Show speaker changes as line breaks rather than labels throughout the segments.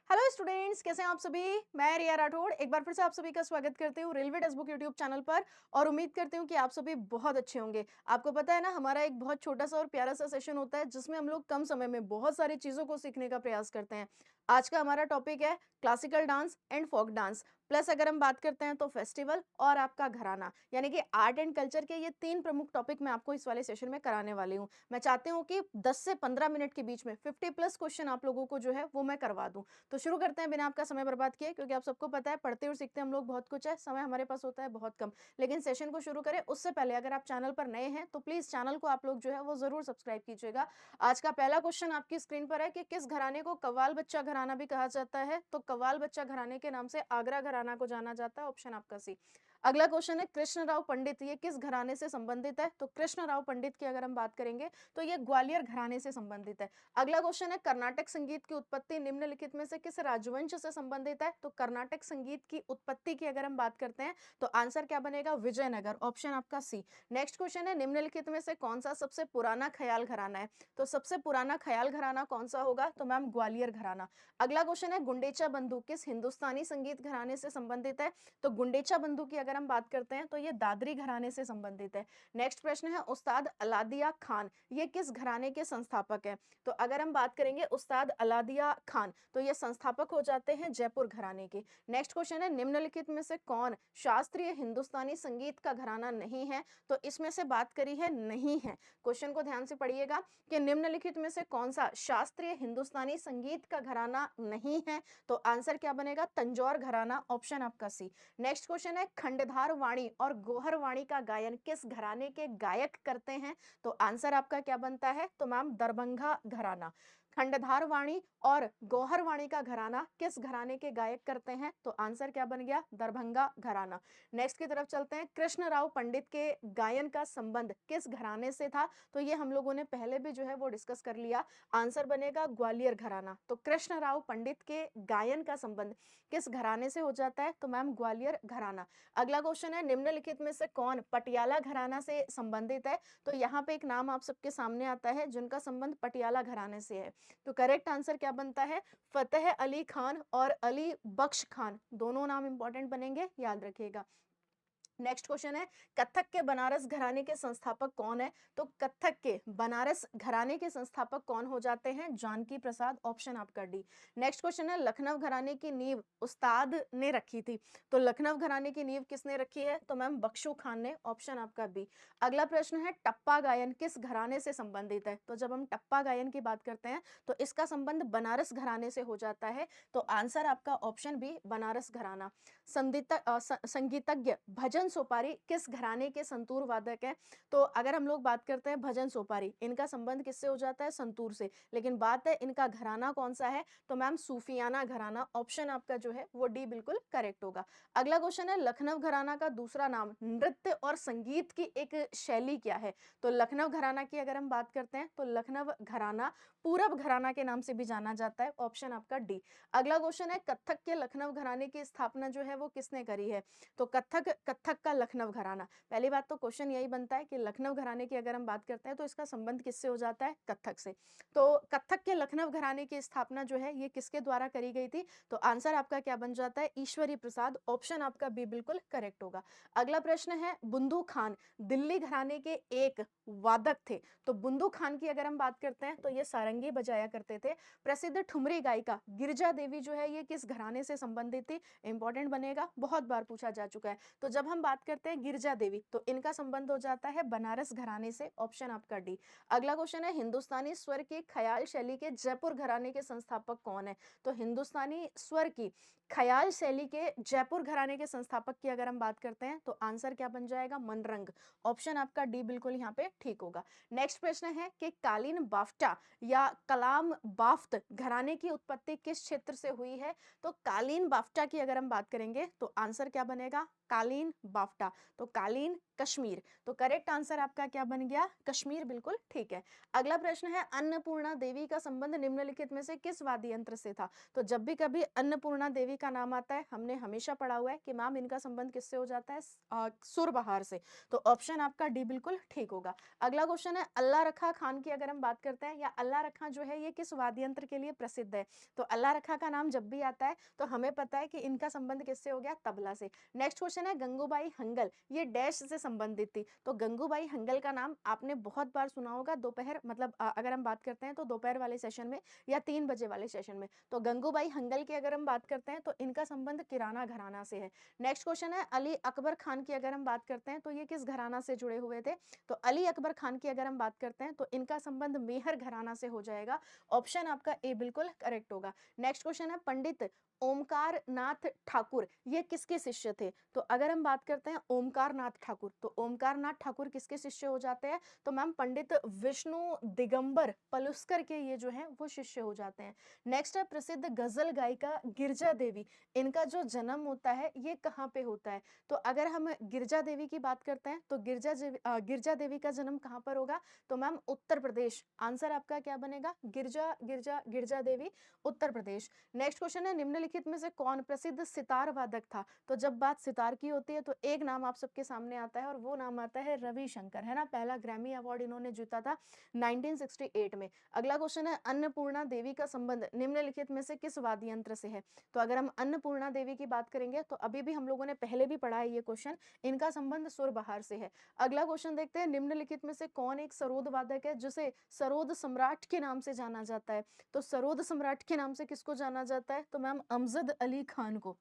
Hello students, कैसे हैं आप सभी। मैं रिया राठौड़ एक बार फिर से आप सभी का स्वागत करती हूँ railway text book YouTube channel पर। और उम्मीद करती हूँ कि आप सभी बहुत अच्छे होंगे। आपको पता है ना, हमारा एक बहुत छोटा सा और प्यारा सा सेशन होता है जिसमें हम लोग कम समय में बहुत सारी चीज़ों को सीखने का प्रयास करते हैं। आज का हमारा टॉपिक है classical dance and folk dance, plus अगर हम बात करते हैं तो फेस्टिवल और आपका घराना, यानी कि आर्ट एंड कल्चर के ये तीन प्रमुख टॉपिक मैं आपको इस वाले सेशन में कराने वाली हूँ। मैं चाहती हूँ कि 10 से 15 मिनट के बीच में 50 प्लस क्वेश्चन आप लोगों को जो है वो मैं करवा दूँ। तो शुरू करते हैं बिना आपका समय बर्बाद किए, क्योंकि आप सबको पता है पढ़ते और सीखते हम लोग बहुत कुछ है, समय हमारे पास होता है बहुत कम। लेकिन सेशन को शुरू करें उससे पहले अगर आप चैनल पर नए हैं तो प्लीज चैनल को आप लोग जो है वो जरूर सब्सक्राइब कीजिएगा। आज का पहला क्वेश्चन आपकी स्क्रीन पर है कि किस घराने को कव्वाल बच्चा घराना भी कहा जाता है। तो कव्वाल बच्चा घराने के नाम से आगरा घराना को जाना जाता है, ऑप्शन आपका सी। अगला क्वेश्चन है कृष्णराव पंडित ये किस घराने से संबंधित है। तो कृष्णराव पंडित की अगर हम बात करेंगे तो ये ग्वालियर घराने से संबंधित है। अगला क्वेश्चन है कर्नाटक संगीत की उत्पत्ति निम्नलिखित में से किस राजवंश से संबंधित है। तो कर्नाटक संगीत की उत्पत्ति की अगर हम बात करते हैं तो आंसर क्या बनेगा, विजयनगर, ऑप्शन आपका सी। नेक्स्ट क्वेश्चन है निम्नलिखित में से कौन सा सबसे पुराना ख्याल घराना है। तो सबसे पुराना ख्याल घराना कौन सा होगा, तो मैम ग्वालियर घराना। अगला क्वेश्चन है गुंडेचा बंधु किस हिंदुस्तानी संगीत घराने से संबंधित है। तो गुंडेचा बंधु की अगर हम बात करते हैं तो ये दादरी घराने से संबंधित है। नेक्स्ट प्रश्न है उस्ताद अलादिया खान ये किस घराने के संस्थापक है। तो अगर हम बात करेंगे उस्ताद अलादिया खान तो ये संस्थापक हो जाते हैं जयपुर घराने के। नेक्स्ट क्वेश्चन है निम्नलिखित में से कौन शास्त्रीय हिंदुस्तानी संगीत का घराना नहीं है। तो इसमें से बात करी है नहीं है। क्वेश्चन को ध्यान से पढ़िएगा कि निम्नलिखित में से कौन सा शास्त्रीय हिंदुस्तानी संगीत का घराना नहीं है। तो आंसर क्या बनेगा, तंजौर घराना, ऑप्शन आपका सी। नेक्स्ट क्वेश्चन है खंडधार वाणी और गोहर वाणी का गायन किस घराने के गायक करते हैं। तो आंसर आपका क्या बनता है, तो मैम दरभंगा घराना। खंडधार वाणी और गौहर वाणी का घराना किस घराने के गायक करते हैं। तो आंसर क्या बन गया, दरभंगा घराना। नेक्स्ट की तरफ चलते हैं कृष्णराव पंडित के गायन का संबंध किस घराने से था। तो ये हम लोगों ने पहले भी जो है वो डिस्कस कर लिया, आंसर बनेगा ग्वालियर घराना। तो कृष्णराव पंडित के गायन का संबंध किस घराने से हो जाता है, तो मैम ग्वालियर घराना। अगला क्वेश्चन है निम्नलिखित में से कौन पटियाला घराना से संबंधित है। तो यहाँ पे एक नाम आप सबके सामने आता है जिनका संबंध पटियाला घराने से है। तो करेक्ट आंसर क्या बनता है, फतेह अली खान और अली बख्श खान, दोनों नाम इंपॉर्टेंट बनेंगे, याद रखिएगा। नेक्स्ट क्वेश्चन है कथक के बनारस घराने के संस्थापक कौन है। तो कथक के बनारस घराने के संस्थापक कौन हो जाते हैं, जानकी प्रसाद, ऑप्शन आपका डी। नेक्स्ट क्वेश्चन है लखनऊ घराने की नींव उस्ताद ने रखी थी। तो लखनऊ घराने की नींव किसने रखी है, तो मैम बख्शू खान ने, ऑप्शन आपका बी। अगला प्रश्न है टप्पा गायन किस घराने से संबंधित है। तो जब हम टप्पा गायन की बात करते हैं तो इसका संबंध बनारस घराने से हो जाता है। तो आंसर आपका ऑप्शन बी, बनारस घराना। संगीतज्ञ भजन सोपारी किस घराने के संतूर वादक है। तो अगर हम लोग बात करते हैं भजन सोपारी, इनका संबंध किससे हो जाता है, संतूर से। लेकिन बात है इनका घराना कौन सा है, तो मैम सूफियाना घराना, ऑप्शन आपका जो है वो डी बिल्कुल करेक्ट होगा। अगला क्वेश्चन है लखनऊ घराना का दूसरा नाम नृत्य और संगीत की एक शैली क्या है। तो लखनऊ घराना की अगर हम बात करते हैं तो लखनऊ घराना पूरब घराना के नाम से भी जाना जाता है, ऑप्शन आपका डी। अगला क्वेश्चन है कथक के लखनऊ घराने की स्थापना जो है वो किसने करी है। तो कथक का लखनऊ घराना, पहली बात तो क्वेश्चन यही बनता है कि लखनऊ घराने की अगर हम बात करते हैं तो इसका संबंध किससे हो जाता है, कथक से। तो कथक के लखनऊ घराने की स्थापना जो है ये किसके द्वारा करी गई थी। तो आंसर आपका क्या बन जाता है, ईश्वरी प्रसाद, ऑप्शन आपका बी बिल्कुल करेक्ट होगा। अगला प्रश्न है बुंदू खान दिल्ली घराने के एक वादक थे। तो बुंदू खान की अगर हम बात करते हैं तो ये सारंगी बजाया करते थे। प्रसिद्ध ठुमरी गायिका गिरिजा देवी जो है ये किस घराने से संबंधित थी, इंपॉर्टेंट बनेगा, बहुत बार पूछा जा चुका है। तो जब हम बात करते हैं गिरिजा देवी तो इनका संबंध हो जाता है बनारस घराने से, ऑप्शन आपका डी। अगला क्वेश्चन है हिंदुस्तानी स्वर की ख्याल शैली के जयपुर घराने के संस्थापक कौन है। तो हिंदुस्तानी स्वर की ख्याल शैली के जयपुर घराने के संस्थापक की अगर हम बात करते हैं तो आंसर क्या बन जाएगा, मनरंग, ऑप्शन आपका डी बिल्कुल यहाँ पे ठीक होगा। नेक्स्ट प्रश्न है कि कालीन बाफ्टा या कलाम बाफ्त घराने की उत्पत्ति किस क्षेत्र से हुई है। तो कालीन बाफ्टा की अगर हम बात करेंगे तो आंसर क्या बनेगा, कालीन बाफ्टा। तो कालीन कश्मीर। तो करेक्ट आंसर आपका क्या बन गया? कश्मीर बिल्कुल ठीक है। अगला प्रश्न है अन्नपूर्णा देवी का संबंध निम्नलिखित में से किस वाद्य यंत्र से था? तो जब भी कभी अन्नपूर्णा देवी का नाम आता है, हमने हमेशा पढ़ा हुआ है कि मैम इनका संबंध किससे हो जाता है? सुरबहार से। तो ऑप्शन आपका डी बिल्कुल ठीक होगा। अगला क्वेश्चन है अल्लाह रखा खान की अगर हम बात करते हैं, या अल्लाह रखा जो है ये किस वाद्य यंत्र के लिए प्रसिद्ध है? तो अल्लाह रखा का नाम जब भी आता है तो हमें पता है कि इनका संबंध किससे हो गया? तबला से। नेक्स्ट क्वेश्चन है गंगूबाई हंगल, ये डैश से संबंधित थी। तो गंगूबाई हंगल का नाम आपने बहुत बार सुना होगा दोपहर, मतलब अगर हम बात करते हैं तो दोपहर वाले सेशन में या 3 बजे वाले सेशन में। तो गंगूबाई हंगल की अगर हम बात करते हैं तो इनका संबंध किराना घराना से है। नेक्स्ट क्वेश्चन है अली अकबर खान की अगर हम बात करते हैं तो ये किस घराना से जुड़े हुए थे? तो अली अकबर खान की अगर हम बात करते हैं तो इनका संबंध मेहर घराना से हो जाएगा। ऑप्शन आपका ए बिल्कुल करेक्ट होगा। नेक्स्ट क्वेश्चन है पंडित ओमकार नाथ ठाकुर, ये किसके शिष्य थे? तो अगर हम बात करते हैं ओमकार नाथ ठाकुर, तो ओमकार नाथ ठाकुर किसके शिष्य हो जाते हैं? तो मैम पंडित विष्णु दिगंबर पलुस्कर के ये जो हैं वो शिष्य हो जाते हैं। नेक्स्ट है प्रसिद्ध गजल गायिका गिरजा देवी, इनका जो जन्म होता है ये कहाँ पे होता है? तो अगर हम गिरजा देवी की बात करते हैं तो गिरजा देवी का जन्म कहाँ पर होगा? तो मैम उत्तर प्रदेश। आंसर आपका क्या बनेगा? गिरजा गिरजा गिरजा देवी, उत्तर प्रदेश। नेक्स्ट क्वेश्चन है निम्नलिखित में से कौन प्रसिद्ध सितार वादक था? तो जब बात सितार की होती है तो एक नाम आप सबके सामने आता है और वो नाम आता है रविशंकर, है ना? पहला ग्रैमी अवार्ड इन्होंने जीता था 1968 में। अगला क्वेश्चन है अन्नपूर्णा देवी का संबंध निम्नलिखित में से किस वाद्य यंत्र से है? तो अगर हम अन्नपूर्णा देवी की बात करेंगे तो अभी भी हम लोगों ने पहले भी पढ़ा है ये क्वेश्चन, इनका संबंध सुरबहार से है। अगला क्वेश्चन देखते हैं निम्नलिखित में से कौन एक सरोद वादक है जिसे सरोद सम्राट के नाम से जाना जाता है? तो सरोद सम्राट के नाम से किसको जाना जाता है? तो मैम अमजद अली खान को।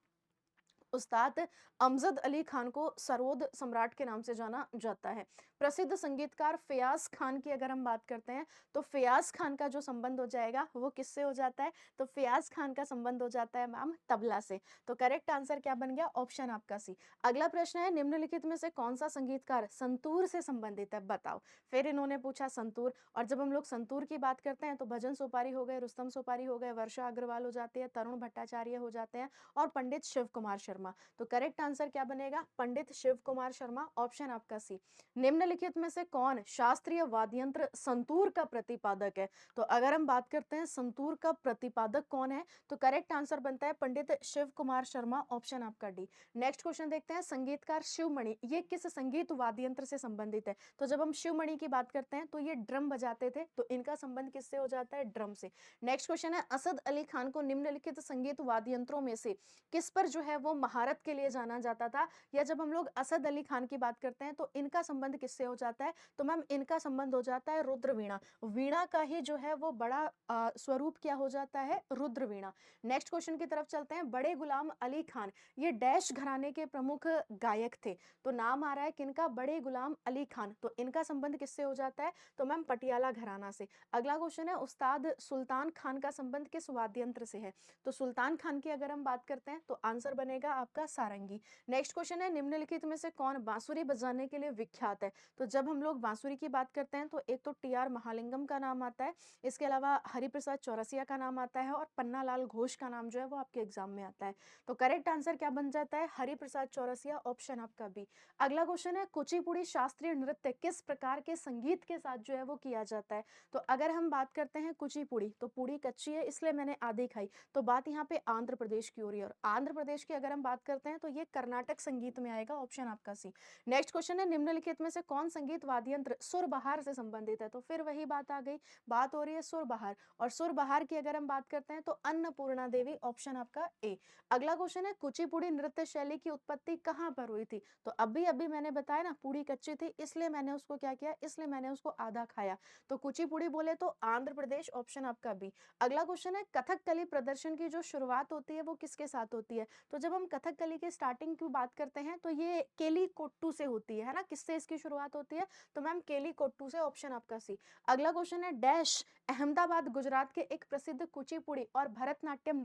उस्ताद अमजद अली खान को सरोद सम्राट के नाम से जाना जाता है। प्रसिद्ध संगीतकार फ़याज़ खान की अगर हम बात करते हैं, तो फ़याज़ खान का जो संबंध हो जाएगा, वो किससे हो जाता है? तो फ़याज़ खान का संबंध हो जाता है मैम तबला से। तो करेक्ट आंसर क्या बन गया? ऑप्शन आपका सी। अगला प्रश्न है निम्नलिखित में से कौन-सा संगीतकार संतूर से संबंधित है? बताओ। फिर इन्होंने पूछा संतूर, और जब हम लोग संतूर की बात करते हैं, तो भजन सोपारी हो गए, रुस्तम सोपारी हो गए, वर्षा अग्रवाल हो जाती है, तरुण भट्टाचार्य हो जाते हैं और पंडित शिव कुमार शर्मा। तो करेक्ट आंसर क्या बनेगा? पंडित शिव कुमार शर्मा, ऑप्शन आपका सी। निम्नलिखित में से कौन शास्त्रीय वाद्ययंत्र संतूर का प्रतिपादक है? तो अगर हम बात करते हैं संतूर का प्रतिपादक कौन है, तो करेक्ट आंसर बनता है पंडित शिव कुमार शर्मा, ऑप्शन आपका डी। नेक्स्ट क्वेश्चन देखते हैं संगीतकार शिवमणि, ये किस संगीत वाद्ययंत्र से संबंधित है? तो जब हम शिवमणि की बात करते हैं तो ये ड्रम बजाते थे, तो इनका संबंध किससे हो जाता है? ड्रम से। नेक्स्ट क्वेश्चन है असद अली खान को निम्नलिखित संगीत वाद्ययंत्रों में से किस पर जो है वो महारत के लिए जाना जाता था? या जब हम लोग असद अली खान की बात करते हैं तो इनका संबंध किससे हो जाता है? तो मैम इनका संबंध हो जाता है रुद्र वीणा। वीणा का ही जो है वो बड़ा स्वरूप क्या हो जाता है? रुद्र वीणा। नेक्स्ट क्वेश्चन की तरफ चलते हैं। बड़े गुलाम अली खान ये डैश घराने के प्रमुख गायक थे। तो नाम आ रहा है किनका? बड़े गुलाम अली खान। तो इनका संबंध किससे हो जाता है? तो मैम पटियाला घराना से। अगला क्वेश्चन है उस्ताद सुल्तान खान का संबंध किस वाद्य यंत्र से है? तो सुल्तान खान की अगर हम बात करते हैं तो आंसर बनेगा आपका सारंगी। नेक्स्ट क्वेश्चन है निम्नलिखित में से कौन बांसुरी बजाने के लिए विख्यात है? तो जब हम लोग बांसुरी की बात करते हैं तो एक तो टी.आर. महालिंगम का नाम आता है, इसके अलावा हरिप्रसाद चौरसिया का नाम आता है और पन्नालाल घोष का नाम जो है वो आपके एग्जाम में आता है। तो करेक्ट आंसर क्या बन जाता है? हरिप्रसाद चौरसिया, ऑप्शन आपका बी। अगला क्वेश्चन है कुचिपुड़ी शास्त्रीय नृत्य किस प्रकार के संगीत के साथ जो है वो किया जाता है? तो अगर हम बात करते हैं कुचिपुड़ी, तो पूड़ी कच्ची है इसलिए मैंने आधी खाई, तो बात यहाँ पे आंध्र प्रदेश की हो रही है, और आंध्र प्रदेश की अगर हम बात करते हैं तो ये कर्नाटक संगीत में आएगा, ऑप्शन आपका सी। नेक्स्ट क्वेश्चन है निम्नलिखित में से कौन संगीत वाद्य यंत्र सुरबहार से संबंधित है? तो फिर वही बात आ गई, बात हो रही है सुरबहार, और सुरबहार की अगर हम बात करते हैं तो अन्नपूर्णा देवी, ऑप्शन आपका ए। अगला क्वेश्चन है कुचिपुड़ी नृत्य शैली की उत्पत्ति कहाँ पर हुई थी? तो अभी अभी मैंने बताया ना, पूड़ी कच्ची थी इसलिए मैंने उसको क्या किया, इसलिए मैंने उसको आधा खाया। तो कुचिपुड़ी बोले तो आंध्र प्रदेश, ऑप्शन आपका बी। अगला क्वेश्चन है कथकली प्रदर्शन की जो शुरुआत होती है वो किसके साथ होती है? तो जब हम कथकली के स्टार्टिंग की बात करते हैं तो ये केली कोट्टू से होती है ना? किससे इसकी शुरुआत होती है? तो मैम केली कोट्टू से, ऑप्शन आपका सी। अगला क्वेश्चन है डैश अहमदाबाद गुजरात के एक प्रसिद्ध कुचिपुड़ी और भरतनाट्यम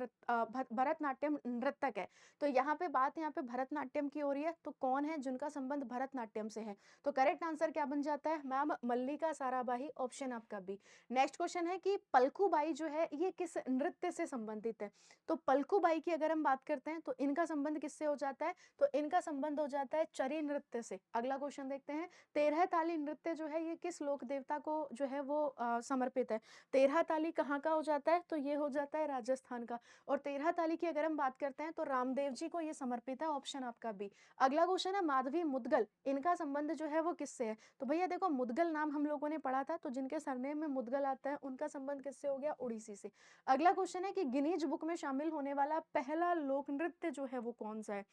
नृत्यक है। तो यहाँ पे भरतनाट्यम की हो रही है, तो कौन है जिनका संबंध भरतनाट्यम से है? तो करेक्ट आंसर क्या बन जाता है मैम? मल्लिका साराभाई, ऑप्शन आपका बी। नेक्स्ट क्वेश्चन है कि पलकूबाई जो है ये किस नृत्य से संबंधित है? तो पलकूबाई की अगर हम बात करते हैं तो इनका संबंध किससे हो जाता है? तो इनका संबंध हो जाता है चरी नृत्य से। अगला क्वेश्चन देखते हैं, तेरह ताली नृत्य जो है ये किस लोक देवता को जो है वो समर्पित है? तेरह ताली कहाँ का हो जाता है? तो ये हो जाता है राजस्थान का। और तेरह ताली की अगर हम बात करते हैं तो रामदेव जी को ये समर्पित है, ऑप्शन आपका बी। अगला क्वेश्चन है माधवी मुदगल, इनका संबंध जो है वो किससे है? तो भैया देखो, मुदगल नाम हम लोगों ने पढ़ा था, तो जिनके सरनेम में मुदगल आता है उनका संबंध किससे हो गया? उड़ीसी से। अगला क्वेश्चन है कि गिनीज बुक में शामिल होने वाला पहला लोक नृत्य जो है वो कौन सा है?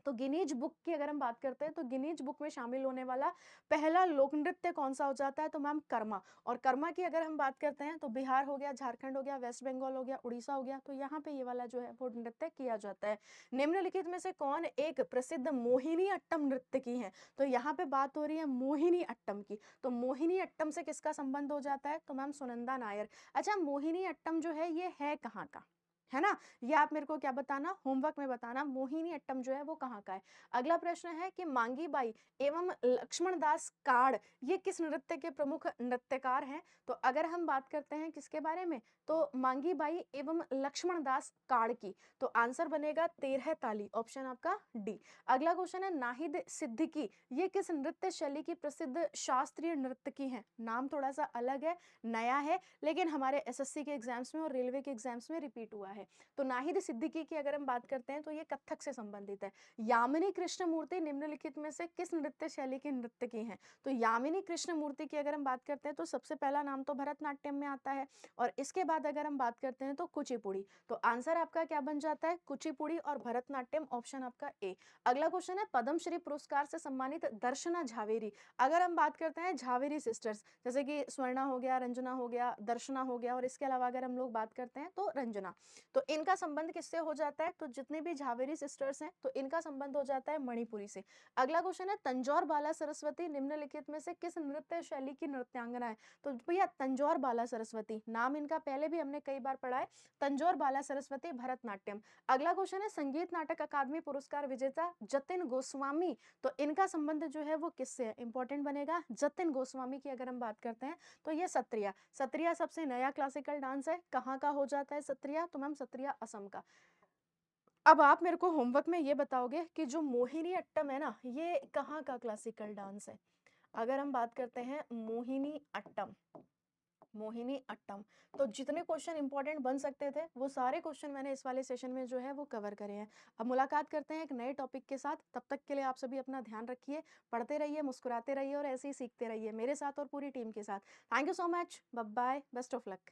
तो गिनीज बुक की अगर हम बात करते हैं तो गिनीज बुक में शामिल होने वाला पहला लोक नृत्य कौन सा हो जाता है? तो मैम कर्मा। और कर्मा की अगर हम बात करते हैं तो बिहार हो गया, झारखंड हो गया, वेस्ट बंगाल हो गया, उड़ीसा हो गया, तो यहाँ पे ये वाला जो है वो नृत्य किया जाता है। निम्नलिखित में से कौन एक प्रसिद्ध मोहिनी अट्टम नृत्य की है? तो यहाँ पे बात हो रही है मोहिनी अट्टम की। तो मोहिनी अट्टम से किसका संबंध हो जाता है? तो मैम सुनंदा नायर। अच्छा, मोहिनी अट्टम जो है ये है कहाँ का, है ना? ये आप मेरे को क्या बताना, होमवर्क में बताना, मोहिनी अट्टम जो है वो कहाँ का है। अगला प्रश्न है कि मांगी बाई एवं लक्ष्मण दास काड़ ये किस नृत्य के प्रमुख नृत्यकार हैं? तो अगर हम बात करते हैं किसके बारे में, तो मांगी बाई एवं लक्ष्मण दास काड़ की, तो आंसर बनेगा तेरह ताली, ऑप्शन आपका डी। अगला क्वेश्चन है नाहिद सिद्दीकी, ये किस नृत्य शैली की प्रसिद्ध शास्त्रीय नृत्यकी है? नाम थोड़ा सा अलग है, नया है, लेकिन हमारे एसएससी के एग्जाम्स में और रेलवे के एग्जाम्स में रिपीट हुआ है। तो नाहिद सिद्दीकी की अगर हम बात करते हैं तो ये कथक से संबंधित है। यामिनी कृष्णमूर्ति निम्नलिखित में से किस नृत्य शैली की नृत्यकी हैं? तो यामिनी कृष्णमूर्ति की अगर हम बात करते हैं तो सबसे पहला नाम तो भरतनाट्यम में आता है, और इसके बाद अगर हम बात करते हैं तो कुचिपुड़ी। तो आंसर आपका क्या बन जाता है? कुचिपुड़ी और भरतनाट्यम, ऑप्शन आपका ए। अगला क्वेश्चन है पद्मश्री पुरस्कार से सम्मानित दर्शना झावेरी, अगर हम बात करते हैं झावेरी सिस्टर्स, जैसे कि स्वर्णा हो गया, रंजना हो गया, दर्शना हो गया, और इसके अलावा अगर हम लोग बात करते हैं तो रंजना, तो इनका संबंध किससे हो जाता है? तो जितने भी झावेरी सिस्टर्स हैं तो इनका संबंध हो जाता है मणिपुरी से। अगला क्वेश्चन है तंजौर बाला सरस्वती निम्नलिखित में से किस नृत्य शैली की नृत्यांगना है? तो भैया तंजौर बाला सरस्वती नाम इनका पहले भी हमने कई बार पढ़ा है, तंजौर बाला सरस्वती भरतनाट्यम। अगला क्वेश्चन है संगीत नाटक अकादमी पुरस्कार विजेता जतिन गोस्वामी, तो इनका संबंध जो है वो किससे है? इंपॉर्टेंट बनेगा। जतिन गोस्वामी की अगर हम बात करते हैं तो ये सत्रिया, सत्रिया सबसे नया क्लासिकल डांस है, कहाँ का हो जाता है सत्रिया? तो मैम सत्रिया असम का। अब आप मेरे को होमवर्क में ये बताओगे कि जो मोहिनी अट्टम है ना, ये कहाँ का क्लासिकल डांस है? अगर हम बात करते हैं मोहिनी अट्टम, मोहिनी अट्टम, तो जितने क्वेश्चन इंपॉर्टेंट बन सकते थे वो सारे क्वेश्चन मैंने इस वाले सेशन में जो है वो कवर करे हैं। अब मुलाकात करते हैं एक नए टॉपिक के साथ, तब तक के लिए आप सभी अपना ध्यान रखिए, पढ़ते रहिए, मुस्कुराते रहिए और ऐसे ही सीखते रहिए मेरे साथ और पूरी टीम के साथ। Thank you so much, bye bye, best of luck.